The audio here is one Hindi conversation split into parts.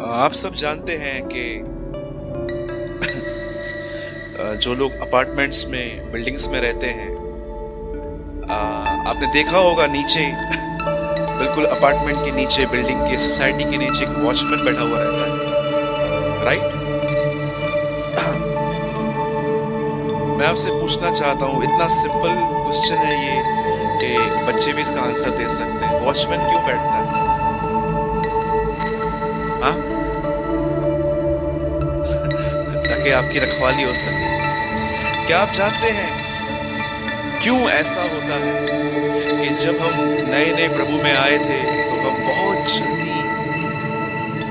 आप सब जानते हैं कि जो लोग अपार्टमेंट्स में बिल्डिंग्स में रहते हैं, आपने देखा होगा नीचे बिल्कुल अपार्टमेंट के नीचे, बिल्डिंग के, सोसाइटी के नीचे एक वॉचमैन बैठा हुआ रहता है, राइट? मैं आपसे पूछना चाहता हूँ, इतना सिंपल क्वेश्चन है ये कि बच्चे भी इसका आंसर दे सकते हैं। वॉचमैन क्यों बैठता है? हाँ, ताकि आपकी रखवाली हो सके। क्या आप जानते हैं क्यों ऐसा होता है कि जब हम नए नए प्रभु में आए थे तो हम बहुत जल्दी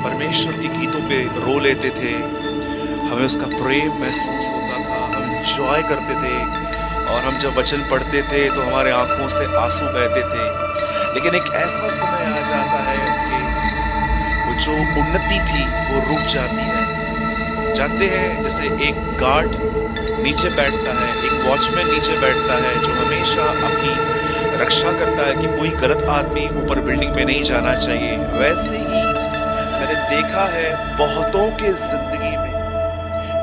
परमेश्वर के गीतों पे रो लेते थे, हमें उसका प्रेम महसूस होता था, हम एंजॉय करते थे, और हम जब वचन पढ़ते थे तो हमारे आंखों से आंसू बहते थे। लेकिन एक ऐसा समय आ जाता है कि वो जो उन्नति थी वो रुक जाती है। जानते हैं, जैसे एक गार्ड नीचे बैठता है, एक वॉचमैन नीचे बैठता है जो हमेशा अपनी रक्षा करता है कि कोई गलत आदमी ऊपर बिल्डिंग में नहीं जाना चाहिए, वैसे ही मैंने देखा है बहुतों के जिंदगी में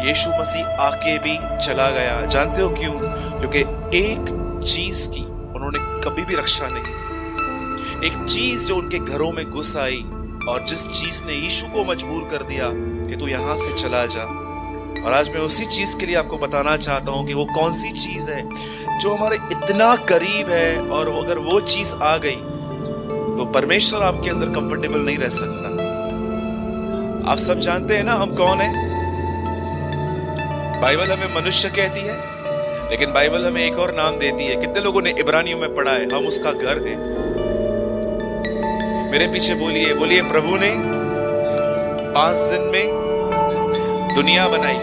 यीशु मसीह आके भी चला गया। जानते हो क्यों? क्योंकि एक चीज की उन्होंने कभी भी रक्षा नहीं की, एक चीज जो उनके घरों में घुस आई, और जिस चीज ने यीशु को मजबूर कर दिया कि तू यहां से चला जा। और आज मैं उसी चीज के लिए आपको बताना चाहता हूं कि वो कौन सी चीज है जो हमारे इतना करीब है, और अगर वो चीज आ गई तो परमेश्वर आपके अंदर कंफर्टेबल नहीं रह सकता। आप सब जानते हैं ना हम कौन है? बाइबल हमें मनुष्य कहती है, लेकिन बाइबल हमें एक और नाम देती है। कितने लोगों ने इब्रानियों में पढ़ा है? हम उसका घर है। मेरे पीछे बोलिए, बोलिए, प्रभु ने 5 दिन में दुनिया बनाई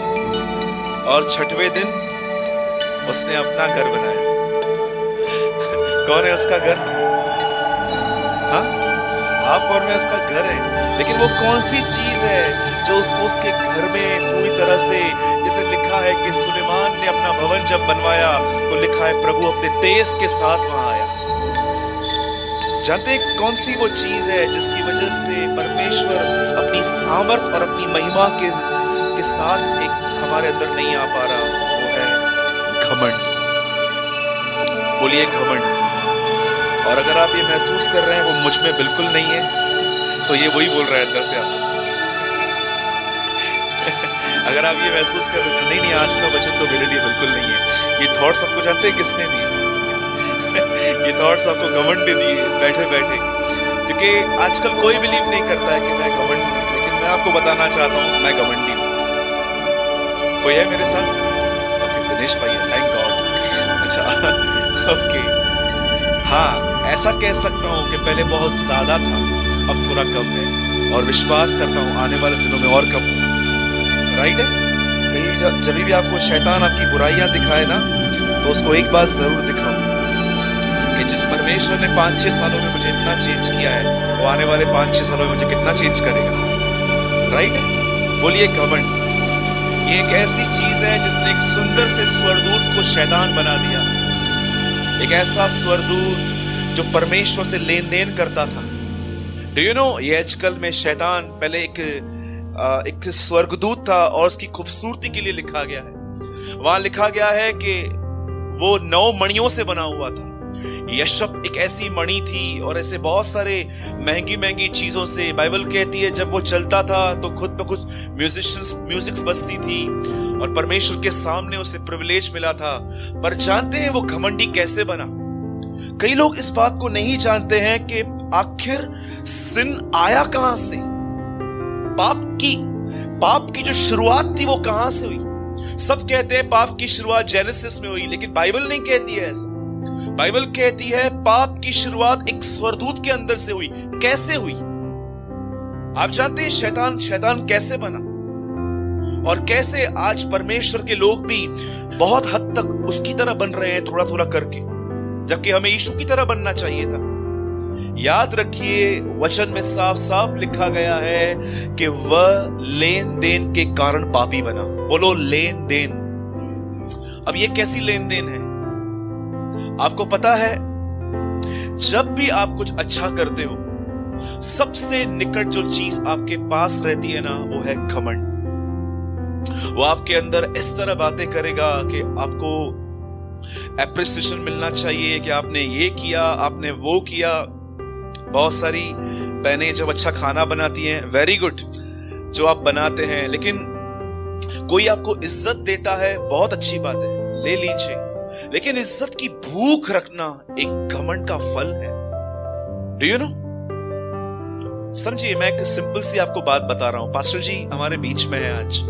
और 6वें दिन उसने अपना घर बनाया। कौन है उसका घर? हाँ, आप और मैं उसका घर है। लेकिन वो कौन सी चीज है जो उसको उसके घर में पूरी तरह से, जैसे लिखा है कि सुलेमान ने अपना भवन जब बनवाया तो लिखा है प्रभु अपने तेज के साथ वहां आया। जानते हैं कौन सी वो चीज है जिसकी वजह से परमेश्वर अपनी सामर्थ और अपनी महिमा के साथ एक हमारे अंदर नहीं आ पा रहा? वो है घमंड। बोलिए घमंड। और अगर आप ये महसूस कर रहे हैं वो मुझ में बिल्कुल नहीं है, तो ये वही बोल रहा है अंदर से आप। अगर आप ये महसूस कर रहे हैं नहीं नहीं आज का वचन तो मेरे लिए बिल्कुल नहीं है, ये थॉट्स आपको जानते हैं किसने दिए? ये थॉट्स आपको घमंड ने दिए बैठे बैठे। क्योंकि आजकल कोई बिलीव नहीं करता है कि मैं घमंड हूं, लेकिन मैं आपको बताना चाहता हूं मैं घमंडी हूं। कोई है मेरे साथ? ओके, दिनेश भाई है, थैंक गॉड। अच्छा, ओके, हाँ, ऐसा कह सकता हूं कि पहले बहुत ज्यादा था, अब थोड़ा कम है, और विश्वास करता हूं आने वाले दिनों में और कम हो। राइट है? कहीं जब भी आपको शैतान आपकी बुराइयां दिखाए ना, तो उसको एक बात जरूर दिखाओ कि जिस परमेश्वर ने 5-6 सालों में मुझे इतना चेंज किया है, वो आने वाले 5-6 सालों में मुझे कितना चेंज करेगा। राइट है? बोलिए घमंड। ये एक ऐसी चीज है जिसने एक सुंदर से स्वरदूत को शैतान बना दिया। एक ऐसा स्वरदूत जो परमेश्वर से लेन देन करता था। डू यू नो, ये आजकल में शैतान पहले एक स्वर्गदूत था, और उसकी खूबसूरती के लिए लिखा गया है, वहां लिखा गया है कि वो 9 मणियों से बना हुआ था। यशब एक ऐसी मणि थी, और ऐसे बहुत सारे महंगी महंगी चीजों से। बाइबल कहती है जब वो चलता था तो खुद पे कुछ म्यूजिक्स बजती थी, और परमेश्वर के सामने उसे प्रिविलेज मिला था। पर जानते हैं वो घमंडी कैसे बना? कई लोग इस बात को नहीं जानते हैं कि आखिर सिन आया कहां से, पाप की जो शुरुआत थी वो कहां से हुई? सब कहते हैं पाप की शुरुआत जेनेसिस में हुई, लेकिन बाइबल नहीं कहती है ऐसा। बाइबल कहती है पाप की शुरुआत एक स्वरदूत के अंदर से हुई। कैसे हुई? आप जानते हैं शैतान कैसे बना, और कैसे आज परमेश्वर के लोग भी बहुत हद तक उसकी तरह बन रहे हैं, थोड़ा थोड़ा करके, जबकि हमें यीशु की तरह बनना चाहिए था। याद रखिए, वचन में साफ साफ लिखा गया है कि वह लेन देन के कारण पापी बना। बोलो लेन देन। अब ये कैसी लेन देन है? आपको पता है, जब भी आप कुछ अच्छा करते हो सबसे निकट जो चीज आपके पास रहती है ना, वो है घमंड। वो आपके अंदर इस तरह बातें करेगा कि आपको एप्रिसिएशन मिलना चाहिए कि आपने ये किया, आपने वो किया। बहुत सारी बहनें जब अच्छा खाना बनाती हैं, वेरी गुड जो आप बनाते हैं, लेकिन कोई आपको इज्जत देता है, बहुत अच्छी बात है, ले लीजिए। लेकिन इज्जत की भूख रखना एक घमंड का फल है। Do you know? समझिए, मैं एक सिंपल सी आपको बात बता रहा हूं। पास्टर जी हमारे बीच में है, आज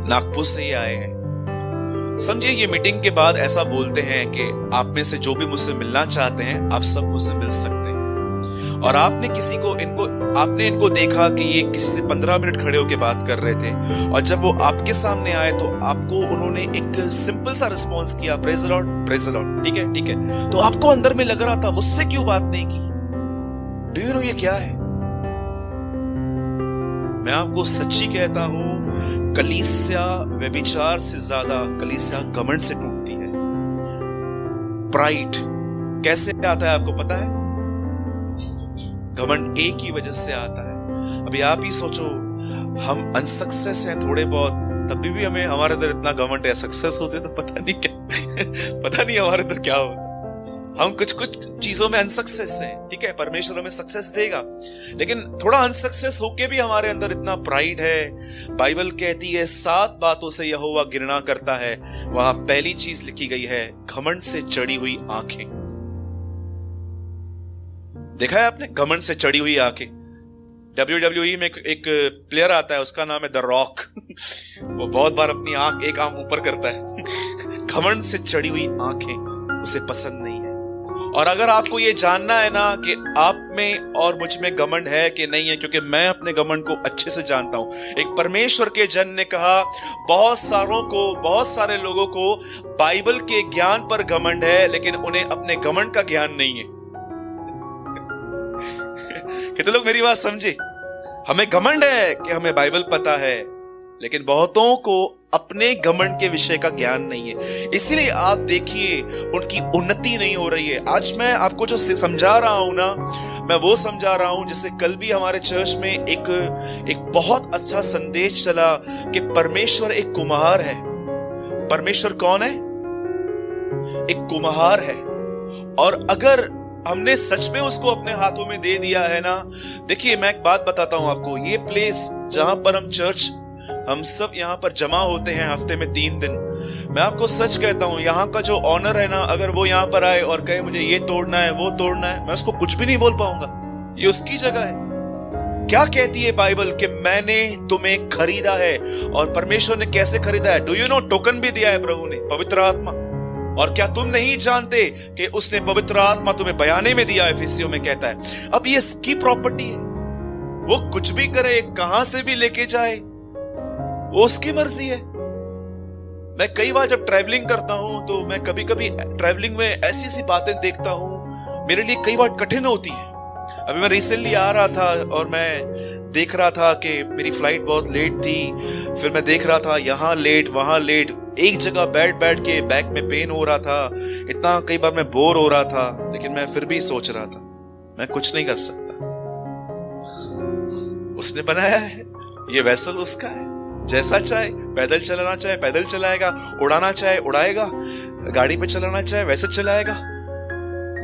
नागपुर से ही आए हैं। समझिए, ये मीटिंग के बाद ऐसा बोलते हैं कि आप में से जो भी मुझसे मिलना चाहते हैं, आप सब मुझसे मिल सकते हैं। और आपने इनको देखा कि ये किसी से 15 मिनट खड़े होकर बात कर रहे थे, और जब वो आपके सामने आए तो आपको उन्होंने एक सिंपल सा रिस्पॉन्स किया, praise the Lord, praise the Lord. ठीक है, ठीक है। तो आपको अंदर में लग रहा था, मुझसे क्यों बात नहीं की? डू यू नो ये क्या है? मैं आपको सच्ची कहता हूं, कलीसिया व्यभिचार से ज्यादा कलीसिया घमंड से टूटती है। प्राइड कैसे आता है आपको पता है? घमंड एक ही वजह से आता है। अभी आप ही सोचो, हम अनसक्सेस हैं थोड़े बहुत, तभी भी हमें हमारे अंदर इतना घमंड है। सक्सेस होते तो पता नहीं क्या पता नहीं हमारे अंदर क्या होता। हम कुछ चीजों में अनसक्सेस हैं, ठीक है, परमेश्वर हमें सक्सेस देगा, लेकिन थोड़ा अनसक्सेस होके भी हमारे अंदर इतना प्राइड है। बाइबल कहती है 7 बातों से यहोवा घृणा करता है। वहां पहली चीज लिखी गई है, घमंड से चढ़ी हुई आंखें। देखा है आपने, घमंड से चढ़ी हुई आंखें? WWE में एक प्लेयर आता है, उसका नाम है द रॉक वो बहुत बार अपनी एक आंख ऊपर करता है। घमंड से चढ़ी हुई आंखें उसे पसंद नहीं है। और अगर आपको ये जानना है ना कि आप में और मुझ में घमंड है कि नहीं है, क्योंकि मैं अपने घमंड को अच्छे से जानता हूं। एक परमेश्वर के जन ने कहा, बहुत सारे लोगों को बाइबल के ज्ञान पर घमंड है, लेकिन उन्हें अपने घमंड का ज्ञान नहीं है। कितने लोग मेरी बात समझे? हमें घमंड है कि हमें बाइबल पता है, लेकिन बहुतों को अपने घमंड के विषय का ज्ञान नहीं है। इसीलिए आप देखिए, उनकी उन्नति नहीं हो रही है। आज मैं आपको जो समझा रहा हूं ना, मैं वो समझा रहा हूं जैसे कल भी हमारे चर्च में एक बहुत अच्छा संदेश चला कि परमेश्वर एक कुम्हार है। परमेश्वर कौन है? एक कुम्हार है। और अगर हमने सच में उसको अपने हाथों में दे दिया है ना, देखिए मैं एक बात बताता हूं आपको, ये प्लेस जहां पर हम सब यहाँ पर जमा होते हैं हफ्ते में 3 दिन, मैं आपको सच कहता हूँ, यहाँ का जो ऑनर है ना, अगर वो यहाँ पर आए और कहे मुझे ये तोड़ना है, वो तोड़ना है, मैं उसको कुछ भी नहीं बोल पाऊंगा। ये उसकी जगह है। क्या कहती है बाइबल कि मैंने तुम्हें खरीदा है। और परमेश्वर ने कैसे खरीदा है? Do you know? टोकन भी दिया है प्रभु ने, पवित्र आत्मा। और क्या तुम नहीं जानते कि उसने पवित्र आत्मा तुम्हें बयाने में दिया है? एफिसियों में कहता है। अब ये इसकी प्रॉपर्टी है, वो कुछ भी करे, कहां से भी लेके जाए, वो उसकी मर्जी है। मैं कई बार जब ट्रैवलिंग करता हूं तो मैं कभी कभी ट्रैवलिंग में ऐसी ऐसी बातें देखता हूं, मेरे लिए कई बार कठिन होती है। अभी मैं रिसेंटली आ रहा था और मैं देख रहा था कि मेरी फ्लाइट बहुत लेट थी। फिर मैं देख रहा था यहाँ लेट, वहां लेट, एक जगह बैठ के बैक में पेन हो रहा था, इतना कई बार मैं बोर हो रहा था। लेकिन मैं फिर भी सोच रहा था, मैं कुछ नहीं कर सकता, उसने बनाया है, ये वेसल उसका है। जैसा चाहे पैदल चलाना चाहे पैदल चलाएगा, उड़ाना चाहे उड़ाएगा, गाड़ी पे चलाना चाहे वैसे चलाएगा।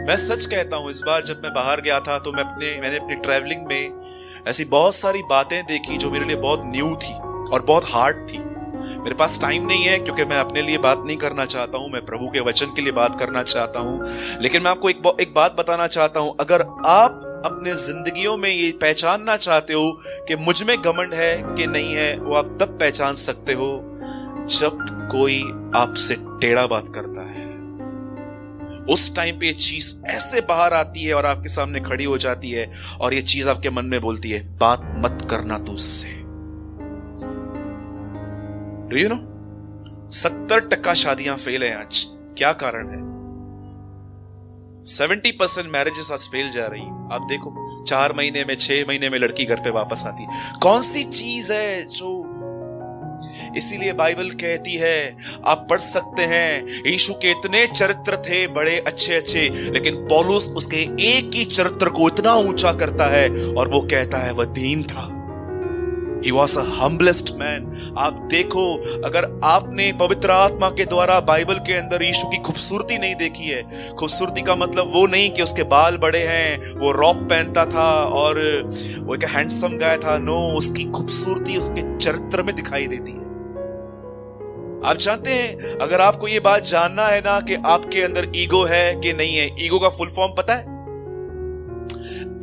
मैं सच कहता हूं, इस बार जब मैं बाहर गया था तो मैंने अपनी ट्रैवलिंग में ऐसी बहुत सारी बातें देखी जो मेरे लिए बहुत न्यू थी और बहुत हार्ड थी। मेरे पास टाइम नहीं है क्योंकि मैं अपने लिए बात नहीं करना चाहता हूं, मैं प्रभु के वचन के लिए बात करना चाहता हूं। लेकिन मैं आपको एक बात बताना चाहता हूं, अगर आप अपने जिंदगियों में ये पहचानना चाहते हो कि मुझ में घमंड है कि नहीं है, वो आप तब पहचान सकते हो जब कोई आपसे टेढ़ा बात करता है। उस टाइम पे ये चीज ऐसे बाहर आती है और आपके सामने खड़ी हो जाती है और ये चीज आपके मन में बोलती है, बात मत करना तू उससे। डू यू नो 70% शादियां फेल है आज। क्या कारण है? 70% मैरिजेस आज फेल जा रही है। आप देखो 4 महीने में 6 महीने में लड़की घर पे वापस आती है। कौन सी चीज है जो इसीलिए बाइबल कहती है, आप पढ़ सकते हैं, यीशु के इतने चरित्र थे बड़े अच्छे अच्छे, लेकिन पौलुस उसके एक ही चरित्र को इतना ऊंचा करता है और वो कहता है वह दीन था। He was a humblest man। आप देखो, अगर आपने पवित्र आत्मा के द्वारा बाइबल के अंदर यीशु की खूबसूरती नहीं देखी है, खूबसूरती का मतलब वो नहीं कि उसके बाल बड़े हैं, वो रॉब पहनता था और वो एक हैंडसम गाय था। नो, उसकी खूबसूरती उसके चरित्र में दिखाई देती है। आप जानते हैं, अगर आपको ये बात जानना है ना कि आपके अंदर ईगो है कि नहीं है, ईगो का फुल फॉर्म पता है?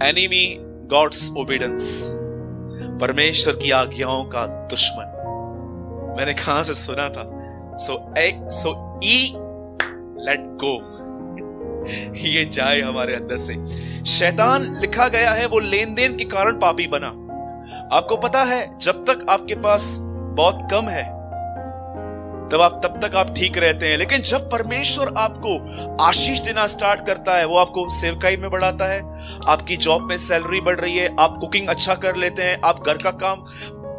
एनिमी गॉड्स ओबीडियंस, परमेश्वर की आज्ञाओं का दुश्मन। मैंने कहां से सुना था? सो ई लेट गो, ये जाए हमारे अंदर से। शैतान लिखा गया है वो लेन देन के कारण पापी बना। आपको पता है, जब तक आपके पास बहुत कम है तब तक आप ठीक रहते हैं, लेकिन जब परमेश्वर आपको आशीष देना स्टार्ट करता है, वो आपको सेवकाई में बढ़ाता है, आपकी जॉब में सैलरी बढ़ रही है, आप कुकिंग अच्छा कर लेते हैं, आप घर का काम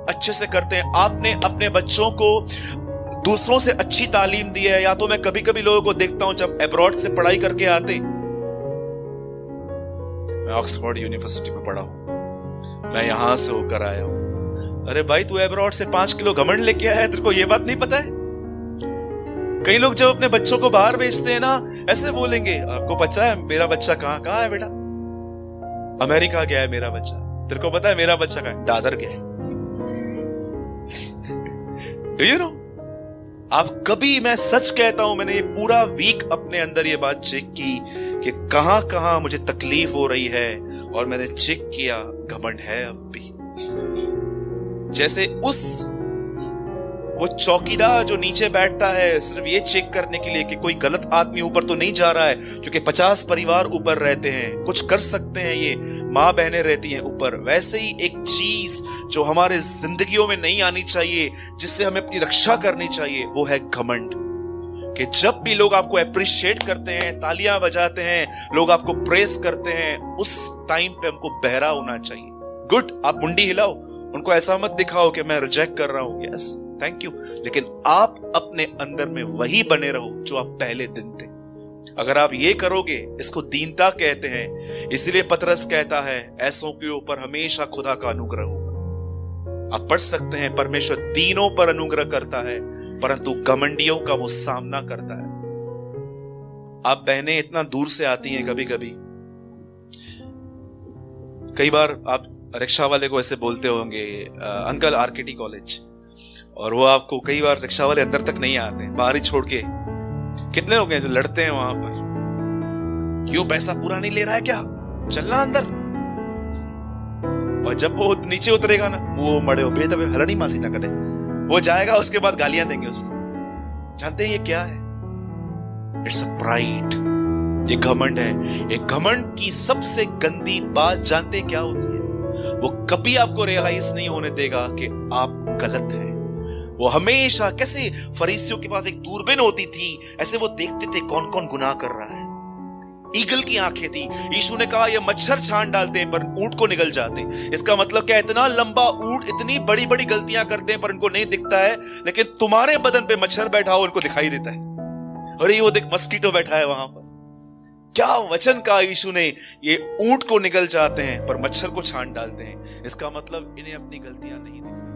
अच्छे से करते हैं, आपने अपने बच्चों को दूसरों से अच्छी तालीम दी है। या तो मैं कभी कभी लोगों को देखता हूं जब अब्रॉड से पढ़ाई करके आते, मैं ऑक्सफोर्ड यूनिवर्सिटी में पढ़ा हूं, मैं यहां से होकर आया हूं। अरे भाई, तू अब्रॉड से 5 किलो घमंड लेके आया है, तेरे को ये बात नहीं पता है? कई लोग जब अपने बच्चों को बाहर भेजते हैं ना, ऐसे बोलेंगे, आपको पता है मेरा बच्चा कहां है बेटा? अमेरिका गया है मेरा बच्चा। तेरे को पता है मेरा बच्चा कहां है? दादर गया है। Do you know? आप कभी, मैं सच कहता हूं, मैंने ये पूरा वीक अपने अंदर ये बात चेक की कि कहां कहां मुझे तकलीफ हो रही है, और मैंने चेक किया घमंड है अब भी। जैसे वो चौकीदार जो नीचे बैठता है सिर्फ ये चेक करने के लिए कि कोई गलत आदमी ऊपर तो नहीं जा रहा है, क्योंकि 50 परिवार ऊपर रहते हैं, कुछ कर सकते हैं, ये माँ बहनें रहती हैं ऊपर। वैसे ही एक चीज जो हमारे जिंदगियों में नहीं आनी चाहिए, जिससे हमें अपनी रक्षा करनी चाहिए, वो है घमंड। कि जब भी लोग आपको अप्रिशिएट करते हैं, तालियां बजाते हैं, लोग आपको प्रेस करते हैं, उस टाइम पे हमको बहरा होना चाहिए। गुड, आप मुंडी हिलाओ, उनको ऐसा मत दिखाओ कि मैं रिजेक्ट कर रहा हूं, यस थैंक यू, लेकिन आप अपने अंदर में वही बने रहो जो आप पहले दिन थे। अगर आप ये करोगे, इसको दीनता कहते हैं। इसलिए पतरस कहता है, ऐसों के ऊपर हमेशा खुदा का अनुग्रह होगा। आप पढ़ सकते हैं, परमेश्वर दीनों पर अनुग्रह करता है, परंतु घमंडियों का वो सामना करता है। आप बहनें इतना दूर से आती हैं, कभी कभी कई बार आप रिक्शा वाले को ऐसे बोलते होंगे, अंकल आरकेटी कॉलेज, और वो आपको कई बार रिक्शा वाले अंदर तक नहीं आते, बाहर ही छोड़ के। कितने लोग हैं जो लड़ते हैं वहां पर, क्यों पैसा पूरा नहीं ले रहा है क्या, चलना अंदर। और जब वो नीचे उतरेगा ना, वो मड़े हो बेतबे हलनी मासी ना करे, वो जाएगा, उसके बाद गालियां देंगे उसको। जानते हैं ये क्या है? इट्स अ प्राइड, ये घमंड है। एक घमंड की सबसे गंदी बात जानते क्या होती है? वो कभी आपको रियलाइज नहीं होने देगा कि आप गलत हैं। वो हमेशा, कैसे फरीसियों के पास एक दूरबीन होती थी, ऐसे वो देखते थे कौन कौन गुनाह कर रहा है। ईगल की आंखें थी। यीशु ने कहा ये मच्छर छान डालते हैं पर ऊंट को निगल जाते हैं। इसका मतलब क्या? इतना लंबा ऊंट इतनी बड़ी बड़ी गलतियां करते हैं पर इनको नहीं दिखता है, लेकिन तुम्हारे बदन पे मच्छर बैठा हो उनको दिखाई देता है। अरे वो देख, मस्कीटो बैठा है वहां पर। क्या वचन कहा यीशु ने? ये ऊंट को निगल जाते हैं पर मच्छर को छान डालते हैं। इसका मतलब इन्हें अपनी गलतियां नहीं दिखाई।